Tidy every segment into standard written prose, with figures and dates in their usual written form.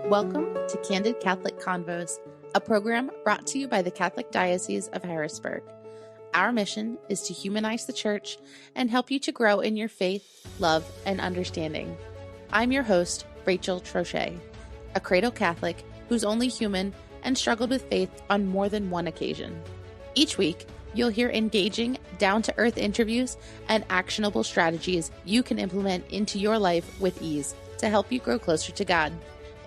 Welcome to Candid Catholic Convos, a program brought to you by the Catholic Diocese of Harrisburg. Our mission is to humanize the Church and help you to grow in your faith, love, and understanding. I'm your host, Rachel Trochet, a cradle Catholic who's only human and struggled with faith on more than one occasion. Each week, you'll hear engaging, down-to-earth interviews and actionable strategies you can implement into your life with ease to help you grow closer to God.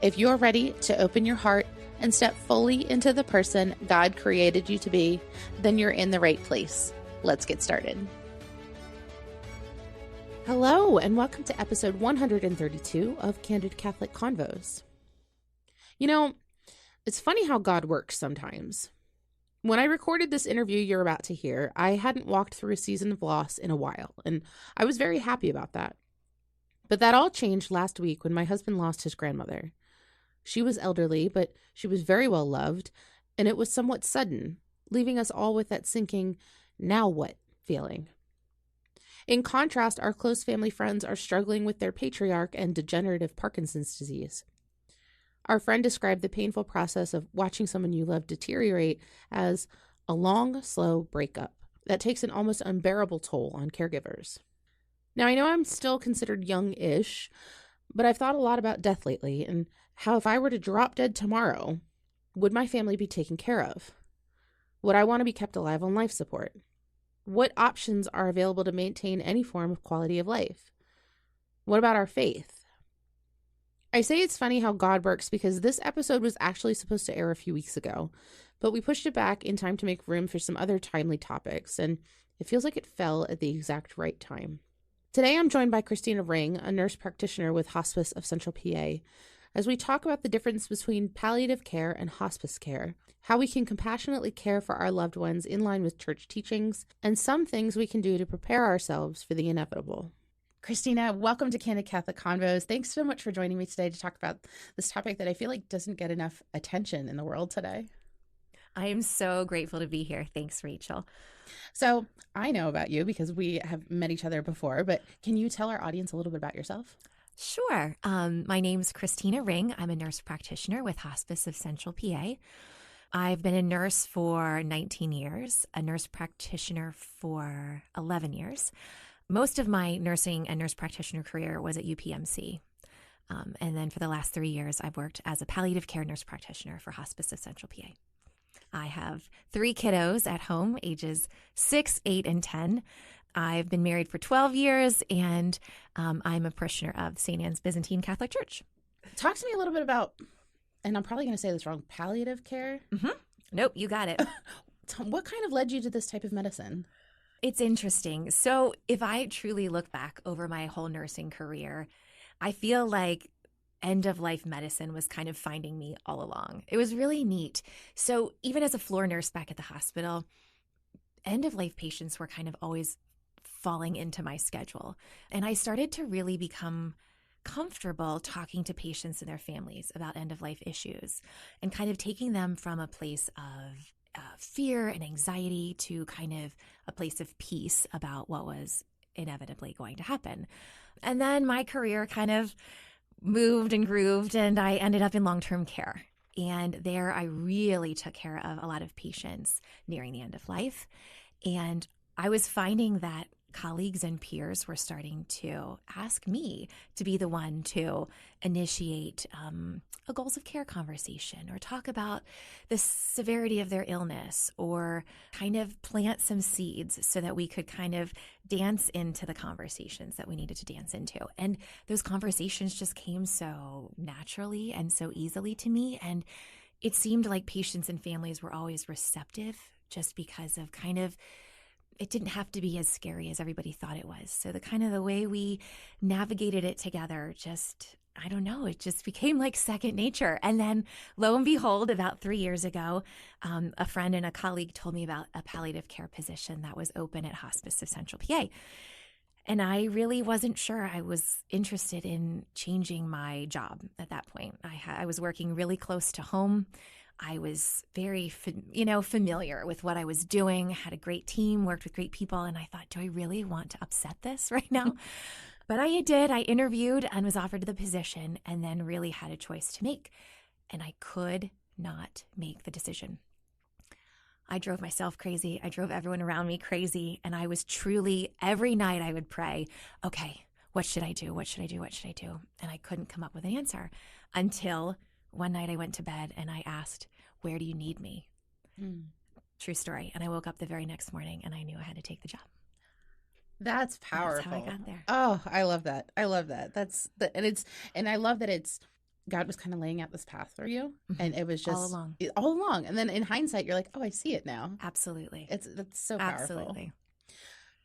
If you're ready to open your heart and step fully into the person God created you to be, then you're in the right place. Let's get started. Hello, and welcome to episode 132 of Candid Catholic Convos. You know, it's funny how God works sometimes. When I recorded this interview you're about to hear, I hadn't walked through a season of loss in a while, and I was very happy about that. But that all changed last week when my husband lost his grandmother. She was elderly, but she was very well loved, and it was somewhat sudden, leaving us all with that sinking, now what feeling. In contrast, our close family friends are struggling with their patriarch and degenerative Parkinson's disease. Our friend described the painful process of watching someone you love deteriorate as a long, slow breakup that takes an almost unbearable toll on caregivers. Now, I know I'm still considered young-ish, but I've thought a lot about death lately and how if I were to drop dead tomorrow, would my family be taken care of? Would I want to be kept alive on life support? What options are available to maintain any form of quality of life? What about our faith? I say it's funny how God works because this episode was actually supposed to air a few weeks ago, but we pushed it back in time to make room for some other timely topics, and it feels like it fell at the exact right time. Today I'm joined by Christina Ring, a nurse practitioner with Hospice of Central PA, as we talk about the difference between palliative care and hospice care, how we can compassionately care for our loved ones in line with church teachings, and some things we can do to prepare ourselves for the inevitable. Christina, welcome to Candid Catholic Convos. Thanks so much for joining me today to talk about this topic that I feel like doesn't get enough attention in the world today. I am so grateful to be here. Thanks, Rachel. So I know about you because we have met each other before, but can you tell our audience a little bit about yourself? Sure. My name's Christina Ring. I'm a nurse practitioner with Hospice of Central PA. I've been a nurse for 19 years, a nurse practitioner for 11 years. Most of my nursing and nurse practitioner career was at UPMC. And then for the last 3 years, I've worked as a palliative care nurse practitioner for Hospice of Central PA. I have 3 kiddos at home, ages 6, 8, and 10. I've been married for 12 years, and I'm a parishioner of St. Anne's Byzantine Catholic Church. Talk to me a little bit about, and I'm probably going to say this wrong, palliative care? Mm-hmm. Nope, you got it. What kind of led you to this type of medicine? It's interesting. So if I truly look back over my whole nursing career, I feel like end-of-life medicine was kind of finding me all along. It was really neat. So even as a floor nurse back at the hospital, end-of-life patients were kind of always falling into my schedule. And I started to really become comfortable talking to patients and their families about end-of-life issues and kind of taking them from a place of fear and anxiety to kind of a place of peace about what was inevitably going to happen. And then my career kind of moved and grooved, and I ended up in long-term care. And there I really took care of a lot of patients nearing the end of life. And I was finding that colleagues and peers were starting to ask me to be the one to initiate a goals of care conversation or talk about the severity of their illness or kind of plant some seeds so that we could kind of dance into the conversations that we needed to dance into. And those conversations just came so naturally and so easily to me. And it seemed like patients and families were always receptive just because of kind of it didn't have to be as scary as everybody thought it was. So the way we navigated it together just, I don't know, it just became like second nature. And then lo and behold, about 3 years ago, a friend and a colleague told me about a palliative care position that was open at Hospice of Central PA. And I really wasn't sure I was interested in changing my job at that point. I was working really close to home. I was very, familiar with what I was doing, had a great team, worked with great people. And I thought, do I really want to upset this right now? But I did. I interviewed and was offered the position and then really had a choice to make. And I could not make the decision. I drove myself crazy. I drove everyone around me crazy. And I was truly, every night I would pray, okay, what should I do? What should I do? What should I do? And I couldn't come up with an answer until one night I went to bed and I asked, where do you need me? True story. And I woke up the very next morning and I knew I had to take the job. That's powerful. That's how I got there. Oh, I love that. I love that. And I love that God was kind of laying out this path for you, and it was just all along. And then in hindsight, you're like, oh, I see it now. Absolutely. That's so powerful. Absolutely.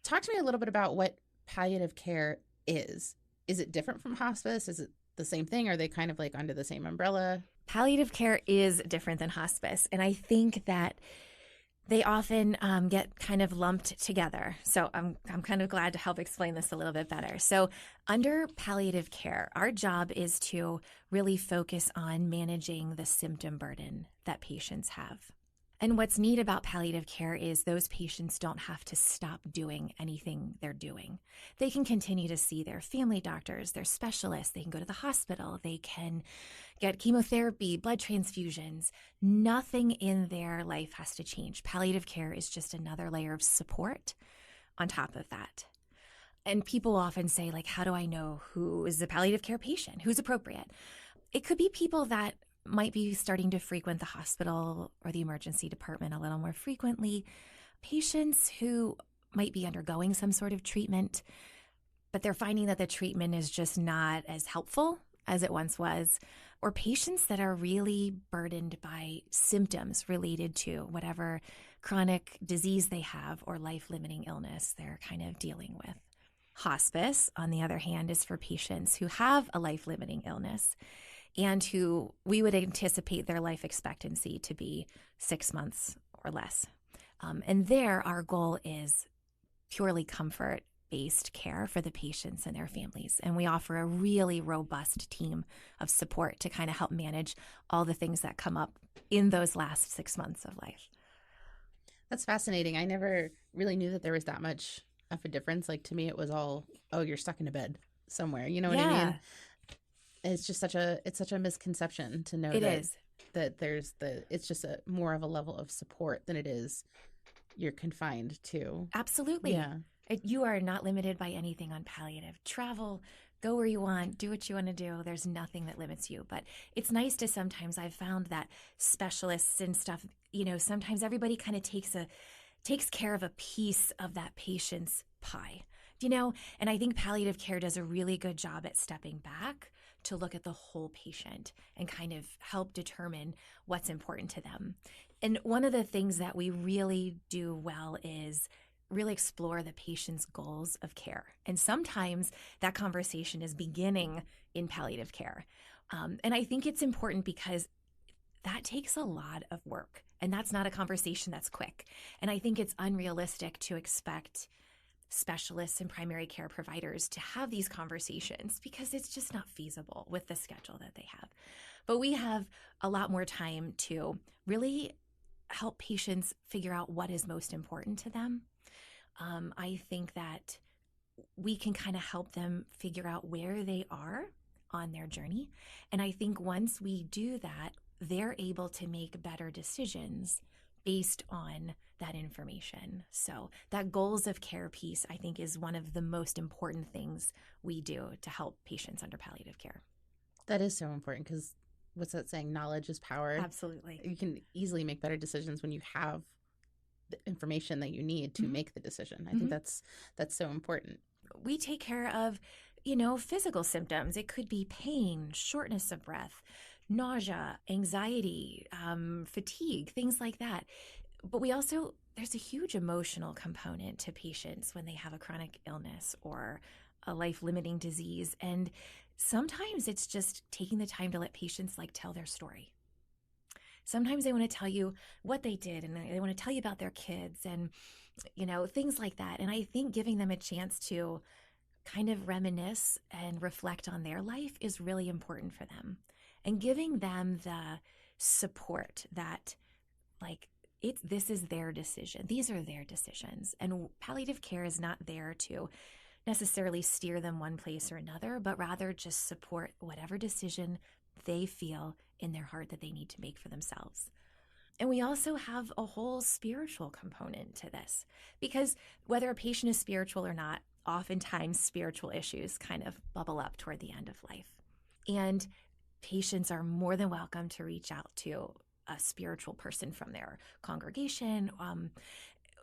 Talk to me a little bit about what palliative care is. Is it different from hospice? Is it the same thing? Are they kind of like under the same umbrella? Palliative care is different than hospice. And I think that they often get kind of lumped together. So I'm kind of glad to help explain this a little bit better. So under palliative care, our job is to really focus on managing the symptom burden that patients have. And what's neat about palliative care is those patients don't have to stop doing anything they're doing. They can continue to see their family doctors, their specialists. They can go to the hospital. They can get chemotherapy, blood transfusions. Nothing in their life has to change. Palliative care is just another layer of support on top of that. And people often say, like, how do I know who is a palliative care patient? Who's appropriate? It could be people that might be starting to frequent the hospital or the emergency department a little more frequently, patients who might be undergoing some sort of treatment, but they're finding that the treatment is just not as helpful as it once was, or patients that are really burdened by symptoms related to whatever chronic disease they have or life-limiting illness they're kind of dealing with. Hospice, on the other hand, is for patients who have a life-limiting illness and who we would anticipate their life expectancy to be 6 months or less. And there, our goal is purely comfort-based care for the patients and their families. And we offer a really robust team of support to kind of help manage all the things that come up in those last 6 months of life. That's fascinating. I never really knew that there was that much of a difference. Like, to me, it was all, oh, you're stuck in a bed somewhere. You know what I mean? It's just such a misconception to know that it's just a more of a level of support than it is you're confined to. Absolutely. Yeah. You are not limited by anything on palliative. Travel, go where you want, do what you want to do. There's nothing that limits you. But it's nice to sometimes, I've found that specialists and stuff, sometimes everybody kind of takes care of a piece of that patient's pie, and I think palliative care does a really good job at stepping back to look at the whole patient and kind of help determine what's important to them. And one of the things that we really do well is really explore the patient's goals of care. And sometimes that conversation is beginning in palliative care. And I think it's important because that takes a lot of work, and that's not a conversation that's quick. And I think it's unrealistic to expect specialists and primary care providers to have these conversations because it's just not feasible with the schedule that they have. But we have a lot more time to really help patients figure out what is most important to them. I think that we can kind of help them figure out where they are on their journey. And I think once we do that, they're able to make better decisions based on that information. So that goals of care piece, I think, is one of the most important things we do to help patients under palliative care. That is so important because what's that saying? Knowledge is power. Absolutely. You can easily make better decisions when you have the information that you need to make the decision. I think that's so important. We take care of, physical symptoms. It could be pain, shortness of breath, nausea, anxiety, fatigue, things like that. But there's a huge emotional component to patients when they have a chronic illness or a life-limiting disease. And sometimes it's just taking the time to let patients tell their story. Sometimes they want to tell you what they did and they want to tell you about their kids and, things like that. And I think giving them a chance to kind of reminisce and reflect on their life is really important for them. And giving them the support that this is their decision. These are their decisions. And palliative care is not there to necessarily steer them one place or another, but rather just support whatever decision they feel in their heart that they need to make for themselves. And we also have a whole spiritual component to this, because whether a patient is spiritual or not, oftentimes spiritual issues kind of bubble up toward the end of life. And patients are more than welcome to reach out to a spiritual person from their congregation.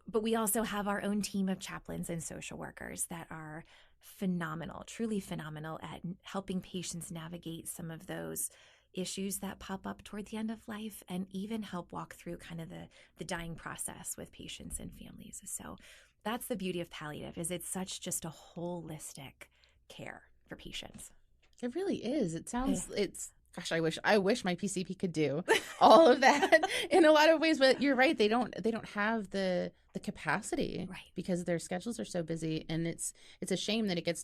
But we also have our own team of chaplains and social workers that are phenomenal, truly phenomenal at helping patients navigate some of those issues that pop up toward the end of life, and even help walk through kind of the dying process with patients and families. So that's the beauty of palliative, is it's such just a holistic care for patients. It really is. It sounds, gosh, I wish my PCP could do all of that in a lot of ways, but you're right. They don't have the capacity, right, because their schedules are so busy, and it's a shame that it gets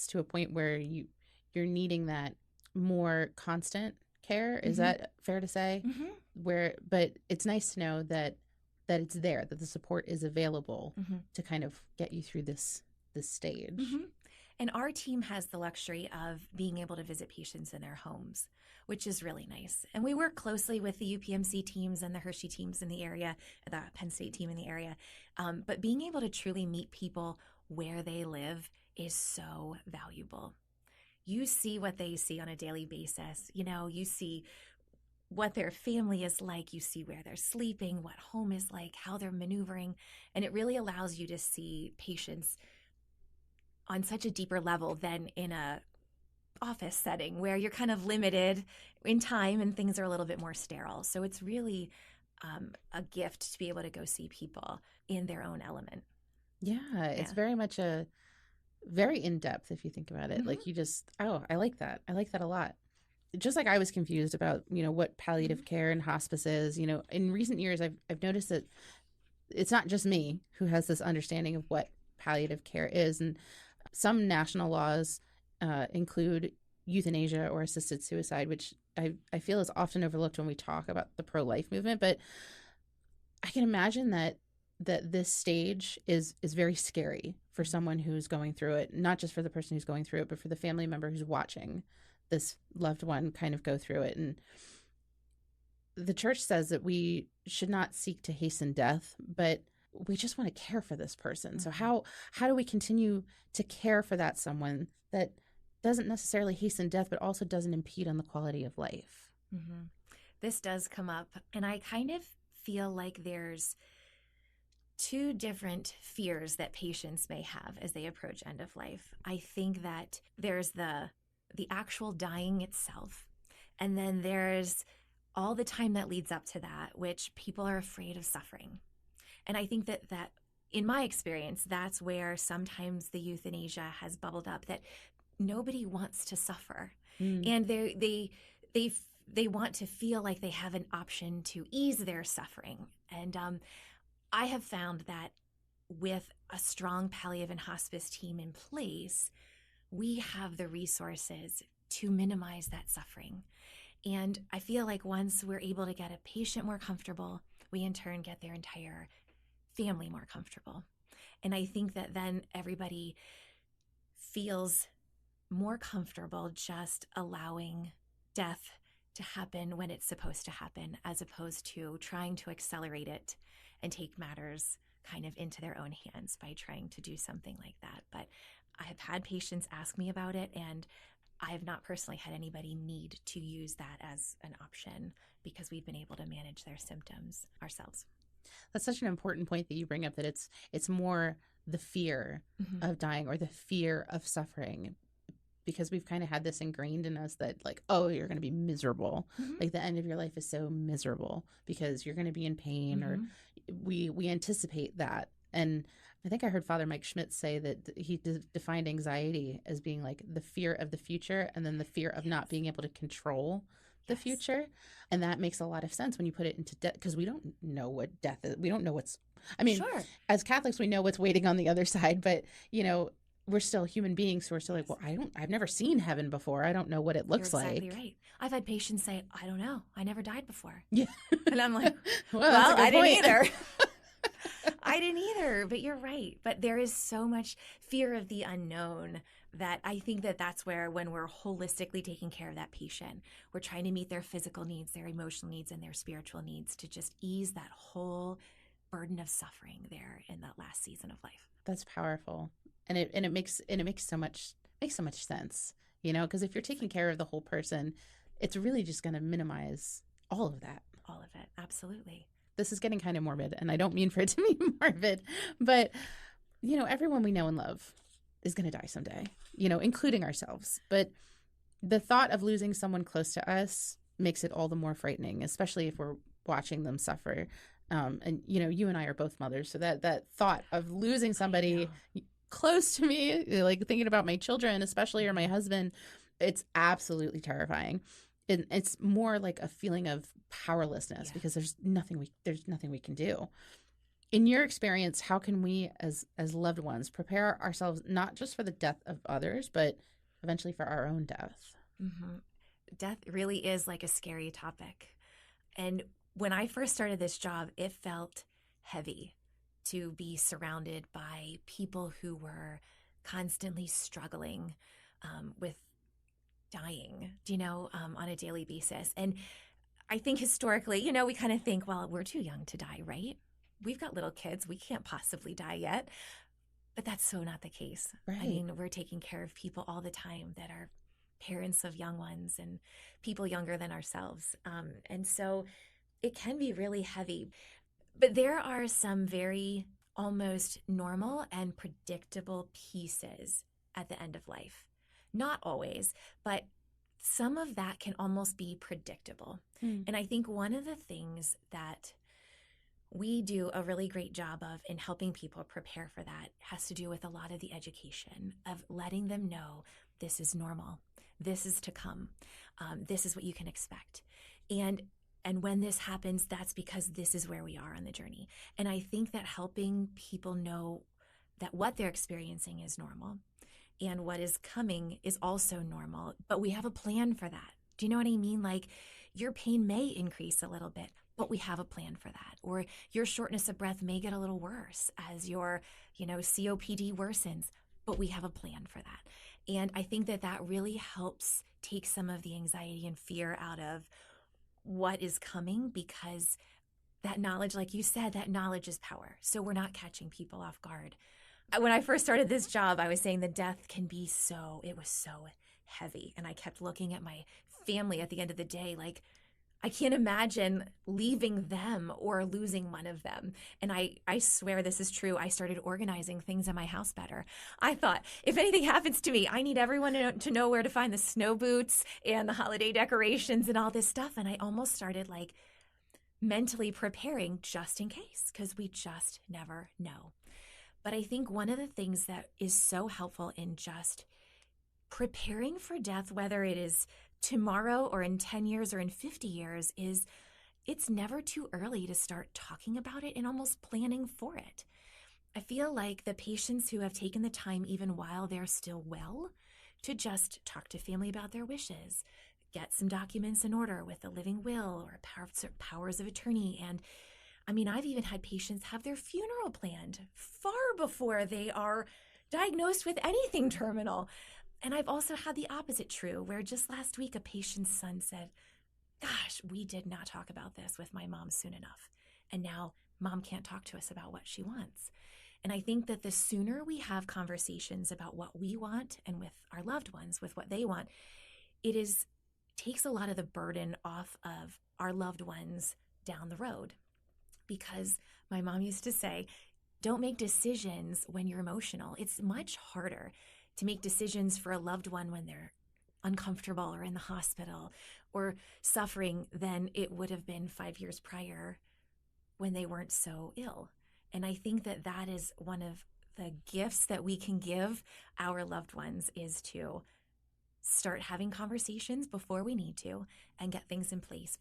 to a point where you're needing that more constant care. Is that fair to say? But it's nice to know that it's there, that the support is available to kind of get you through this stage. And our team has the luxury of being able to visit patients in their homes, which is really nice. And we work closely with the UPMC teams and the Hershey teams in the area, the Penn State team in the area. But being able to truly meet people where they live is so valuable. You see what they see on a daily basis. You see what their family is like. You see where they're sleeping, what home is like, how they're maneuvering. And it really allows you to see patients on such a deeper level than in a office setting where you're kind of limited in time and things are a little bit more sterile. So it's really a gift to be able to go see people in their own element. Yeah, it's very much very in-depth if you think about it. Like I like that. I like that a lot. Just like I was confused about, what palliative care and hospice is, in recent years, I've noticed that it's not just me who has this understanding of what palliative care is. And some national laws include euthanasia or assisted suicide, which I feel is often overlooked when we talk about the pro-life movement. But I can imagine that this stage is very scary for someone who's going through it, not just for the person who's going through it, but for the family member who's watching this loved one kind of go through it. And the church says that we should not seek to hasten death, but we just want to care for this person. So how do we continue to care for that someone that doesn't necessarily hasten death, but also doesn't impede on the quality of life? This does come up, and I kind of feel like there's two different fears that patients may have as they approach end of life. I think that there's the actual dying itself, and then there's all the time that leads up to that, which people are afraid of suffering. And I think that in my experience, that's where sometimes the euthanasia has bubbled up, that nobody wants to suffer. And they want to feel like they have an option to ease their suffering. And I have found that with a strong palliative and hospice team in place, we have the resources to minimize that suffering. And I feel like once we're able to get a patient more comfortable, we in turn get their entire family more comfortable. And I think that then everybody feels more comfortable just allowing death to happen when it's supposed to happen, as opposed to trying to accelerate it and take matters kind of into their own hands by trying to do something like that. But I have had patients ask me about it, and I have not personally had anybody need to use that as an option, because we've been able to manage their symptoms ourselves. That's such an important point that you bring up, that it's more the fear of dying or the fear of suffering, because we've kind of had this ingrained in us that, like, oh, you're going to be miserable. Like the end of your life is so miserable because you're going to be in pain, or we anticipate that. And I think I heard Father Mike Schmitz say that he defined anxiety as being like the fear of the future, and then the fear of not being able to control the future. And that makes a lot of sense when you put it into death, because we don't know what death is. We don't know as Catholics, we know what's waiting on the other side, but we're still human beings, so we're still like, well, I've never seen heaven before. I don't know what it looks You're exactly like. Right. I've had patients say, I don't know. I never died before. Yeah. And I'm like, well, I didn't either. I didn't either, but you're right. But there is so much fear of the unknown that I think that that's where, when we're holistically taking care of that patient, we're trying to meet their physical needs, their emotional needs, and their spiritual needs to just ease that whole burden of suffering there in that last season of life. That's powerful. And it makes so much sense, because if you're taking care of the whole person, it's really just going to minimize all of that. All of it. Absolutely. This is getting kind of morbid, and I don't mean for it to be morbid, but everyone we know and love is going to die someday, including ourselves. But the thought of losing someone close to us makes it all the more frightening, especially if we're watching them suffer. And you and I are both mothers, so that thought of losing somebody close to me, like thinking about my children, especially, or my husband, it's absolutely terrifying. And it's more like a feeling of powerlessness because there's nothing we can do. In your experience, how can we as loved ones prepare ourselves not just for the death of others, but eventually for our own death? Mm-hmm. Death really is like a scary topic. And when I first started this job, it felt heavy to be surrounded by people who were constantly struggling with dying, on a daily basis. And I think historically, we kind of think, well, we're too young to die, right? We've got little kids. We can't possibly die yet. But that's so not the case. Right. I mean, we're taking care of people all the time that are parents of young ones and people younger than ourselves. And so it can be really heavy. But there are some very almost normal and predictable pieces at the end of life. Not always, but some of that can almost be predictable. And I think one of the things that we do a really great job of in helping people prepare for that has to do with a lot of the education of letting them know this is normal, this is to come, this is what you can expect. And when this happens, that's because this is where we are on the journey. And I think that helping people know that what they're experiencing is normal and what is coming is also normal, but we have a plan for that. Do you know what I mean? Like, your pain may increase a little bit, but we have a plan for that. Or your shortness of breath may get a little worse as your, COPD worsens, but we have a plan for that. And I think that that really helps take some of the anxiety and fear out of what is coming, because that knowledge, like you said, that knowledge is power. So we're not catching people off guard. When I first started this job, I was saying the death can be it was so heavy. And I kept looking at my family at the end of the day, like, I can't imagine leaving them or losing one of them. And I swear this is true. I started organizing things in my house better. I thought, if anything happens to me, I need everyone to know where to find the snow boots and the holiday decorations and all this stuff. And I almost started like mentally preparing just in case, because we just never know. But I think one of the things that is so helpful in just preparing for death, whether it is tomorrow or in 10 years or in 50 years, is it's never too early to start talking about it and almost planning for it. I feel like the patients who have taken the time, even while they're still well, to just talk to family about their wishes, get some documents in order with a living will or powers of attorney. And I mean, I've even had patients have their funeral planned far before they are diagnosed with anything terminal. And I've also had the opposite true, where just last week a patient's son said, gosh, we did not talk about this with my mom soon enough. And now mom can't talk to us about what she wants. And I think that the sooner we have conversations about what we want and with our loved ones, with what they want, takes a lot of the burden off of our loved ones down the road. Because my mom used to say, don't make decisions when you're emotional. It's much harder to make decisions for a loved one when they're uncomfortable or in the hospital or suffering than it would have been 5 years prior when they weren't so ill. And I think that that is one of the gifts that we can give our loved ones, is to start having conversations before we need to and get things in place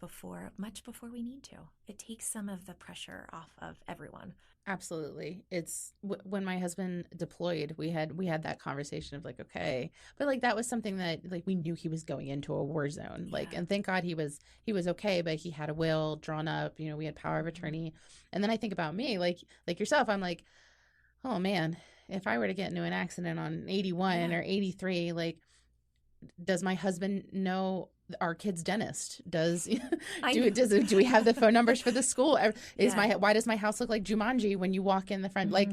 much before we need to. It takes some of the pressure off of everyone. Absolutely. It's when my husband deployed, we had that conversation of like, okay, but like that was something that like we knew he was going into a war zone, like, Yeah. and thank God he was okay, but he had a will drawn up, we had power of attorney. And then I think about me, like yourself, I'm like, oh man, if I were to get into an accident on 81 or 83, like, does my husband know our kid's dentist? Do we have the phone numbers for the school? Why does my house look like Jumanji when you walk in the front? Like,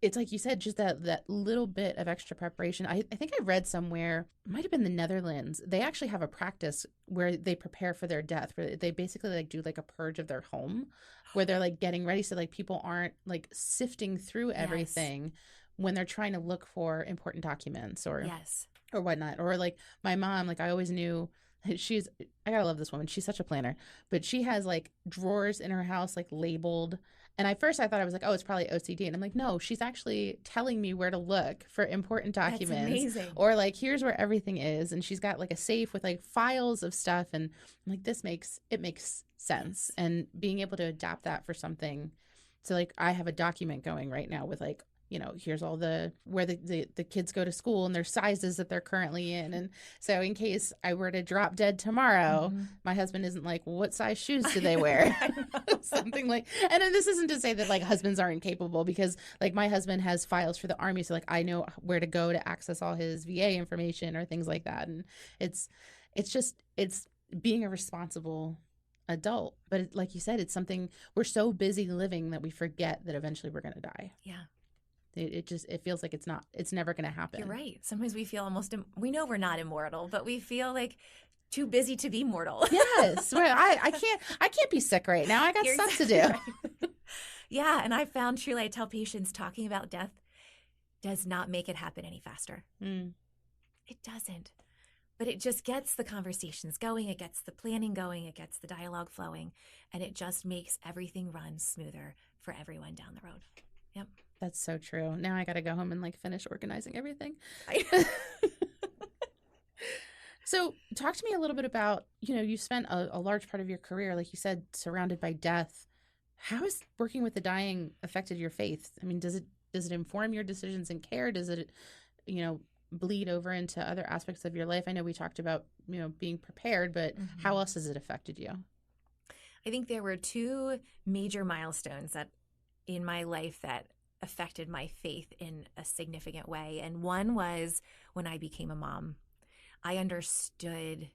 it's like you said, just that little bit of extra preparation. I think I read somewhere, it might have been the Netherlands, they actually have a practice where they prepare for their death, where they basically like do like a purge of their home, where they're like getting ready so like people aren't like sifting through everything when they're trying to look for important documents or whatnot. Or like my mom, like I always knew I gotta love this woman. She's such a planner, but she has like drawers in her house, like labeled. And at first I thought I was like, oh, it's probably OCD. And I'm like, no, she's actually telling me where to look for important documents. That's amazing. Or like, here's where everything is. And she's got like a safe with like files of stuff. And I'm like, it makes sense. And being able to adapt that for something. So like I have a document going right now with like, here's all where the kids go to school and their sizes that they're currently in. And so in case I were to drop dead tomorrow, my husband isn't like, well, what size shoes do they wear? Something like, and then this isn't to say that like husbands aren't capable, because like my husband has files for the Army. So like I know where to go to access all his VA information or things like that. And it's being a responsible adult. But like you said, it's something we're so busy living that we forget that eventually we're going to die. Yeah. It feels like it's never going to happen. You're right. Sometimes we feel we know we're not immortal, but we feel like too busy to be mortal. Yes. Well, I can't be sick right now. I got stuff to do. Right. Yeah. And I found truly, I tell patients, talking about death does not make it happen any faster. It doesn't. But it just gets the conversations going. It gets the planning going. It gets the dialogue flowing. And it just makes everything run smoother for everyone down the road. Yep. That's so true. Now I got to go home and like finish organizing everything. So talk to me a little bit about, you spent a large part of your career, like you said, surrounded by death. How has working with the dying affected your faith? I mean, does it inform your decisions in care? Does it, bleed over into other aspects of your life? I know we talked about, being prepared, but how else has it affected you? I think there were two major milestones in my life that affected my faith in a significant way. And one was when I became a mom. I understood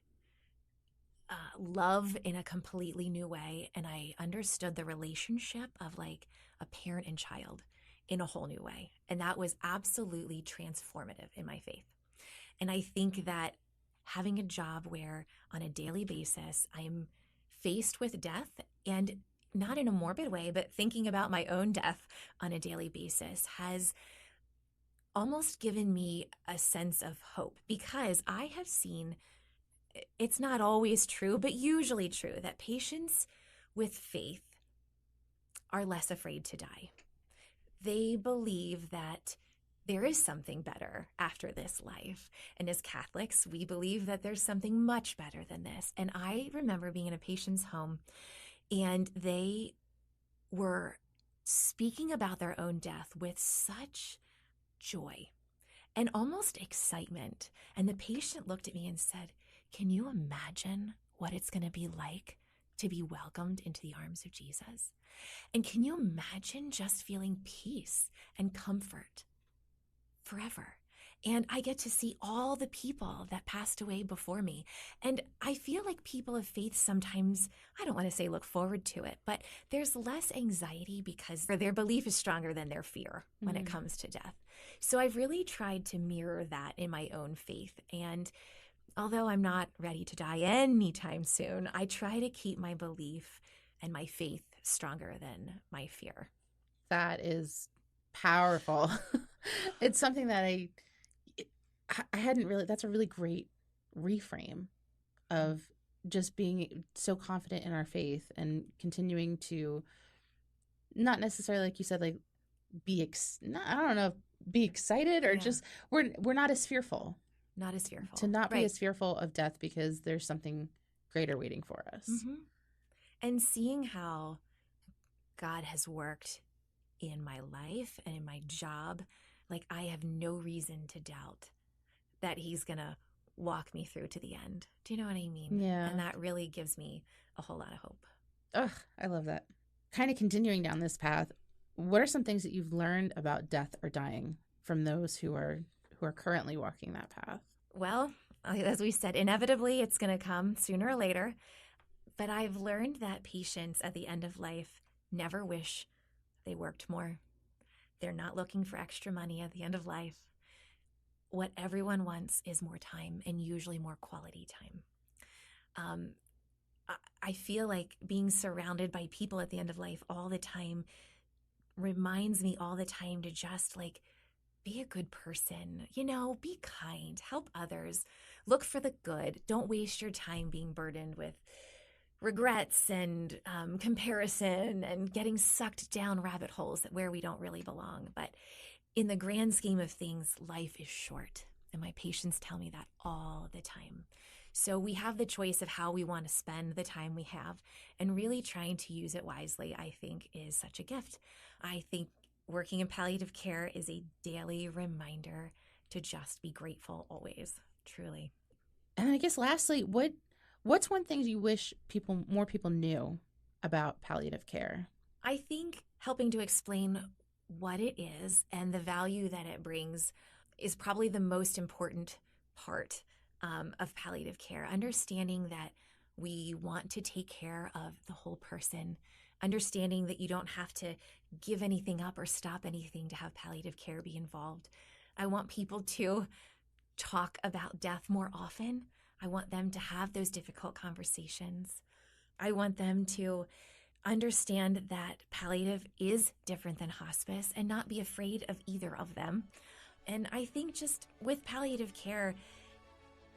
love in a completely new way. And I understood the relationship of like a parent and child in a whole new way. And that was absolutely transformative in my faith. And I think that having a job where on a daily basis I am faced with death, and not in a morbid way, but thinking about my own death on a daily basis, has almost given me a sense of hope, because I have seen, it's not always true, but usually true, that patients with faith are less afraid to die. They believe that there is something better after this life. And as Catholics, we believe that there's something much better than this. And I remember being in a patient's home, and they were speaking about their own death with such joy and almost excitement. And the patient looked at me and said, "Can you imagine what it's going to be like to be welcomed into the arms of Jesus? And can you imagine just feeling peace and comfort forever? And I get to see all the people that passed away before me." And I feel like people of faith sometimes, I don't want to say look forward to it, but there's less anxiety because their belief is stronger than their fear when it comes to death. So I've really tried to mirror that in my own faith. And although I'm not ready to die anytime soon, I try to keep my belief and my faith stronger than my fear. That is powerful. It's something that I hadn't really, that's a really great reframe of just being so confident in our faith and continuing to not necessarily, like you said, like be excited or just, we're not as fearful not as fearful. To not be as fearful of death because there's something greater waiting for us. Mm-hmm. And seeing how God has worked in my life and in my job, like I have no reason to doubt that he's going to walk me through to the end. Do you know what I mean? Yeah. And that really gives me a whole lot of hope. Ugh, I love that. Kind of continuing down this path, what are some things that you've learned about death or dying from those who are currently walking that path? Well, as we said, inevitably it's going to come sooner or later. But I've learned that patients at the end of life never wish they worked more. They're not looking for extra money at the end of life. What everyone wants is more time, and usually more quality time. I feel like being surrounded by people at the end of life all the time reminds me all the time to just like be a good person, be kind, help others, look for the good. Don't waste your time being burdened with regrets and comparison and getting sucked down rabbit holes where we don't really belong. But in the grand scheme of things, life is short. And my patients tell me that all the time. So we have the choice of how we want to spend the time we have, and really trying to use it wisely, I think, is such a gift. I think working in palliative care is a daily reminder to just be grateful always, truly. And I guess lastly, what's one thing you wish more people knew about palliative care? I think helping to explain what it is and the value that it brings is probably the most important part of palliative care. Understanding that we want to take care of the whole person, understanding that you don't have to give anything up or stop anything to have palliative care be involved. I want people to talk about death more often. I want them to have those difficult conversations. I want them to understand that palliative is different than hospice and not be afraid of either of them. And I think just with palliative care,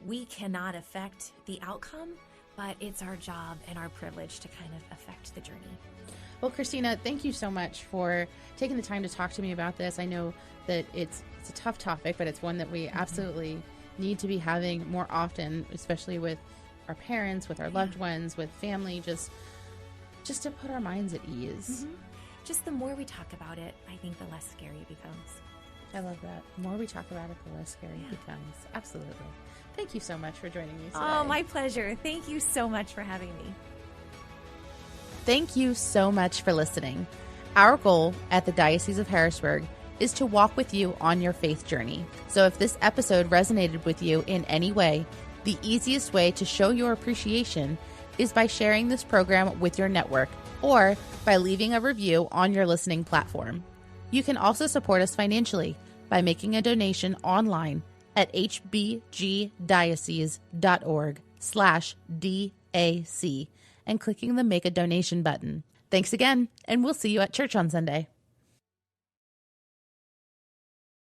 we cannot affect the outcome, but it's our job and our privilege to kind of affect the journey. Well, Christina, thank you so much for taking the time to talk to me about this. I know that it's a tough topic, but it's one that we absolutely need to be having more often, especially with our parents, with our loved ones, with family, just to put our minds at ease. Mm-hmm. Just the more we talk about it, I think the less scary it becomes. I love that. The more we talk about it, the less scary it becomes. Absolutely. Thank you so much for joining me today. Oh, my pleasure. Thank you so much for having me. Thank you so much for listening. Our goal at the Diocese of Harrisburg is to walk with you on your faith journey. So if this episode resonated with you in any way, the easiest way to show your appreciation is by sharing this program with your network or by leaving a review on your listening platform. You can also support us financially by making a donation online at hbgdiocese.org/DAC and clicking the Make a Donation button. Thanks again, and we'll see you at church on Sunday.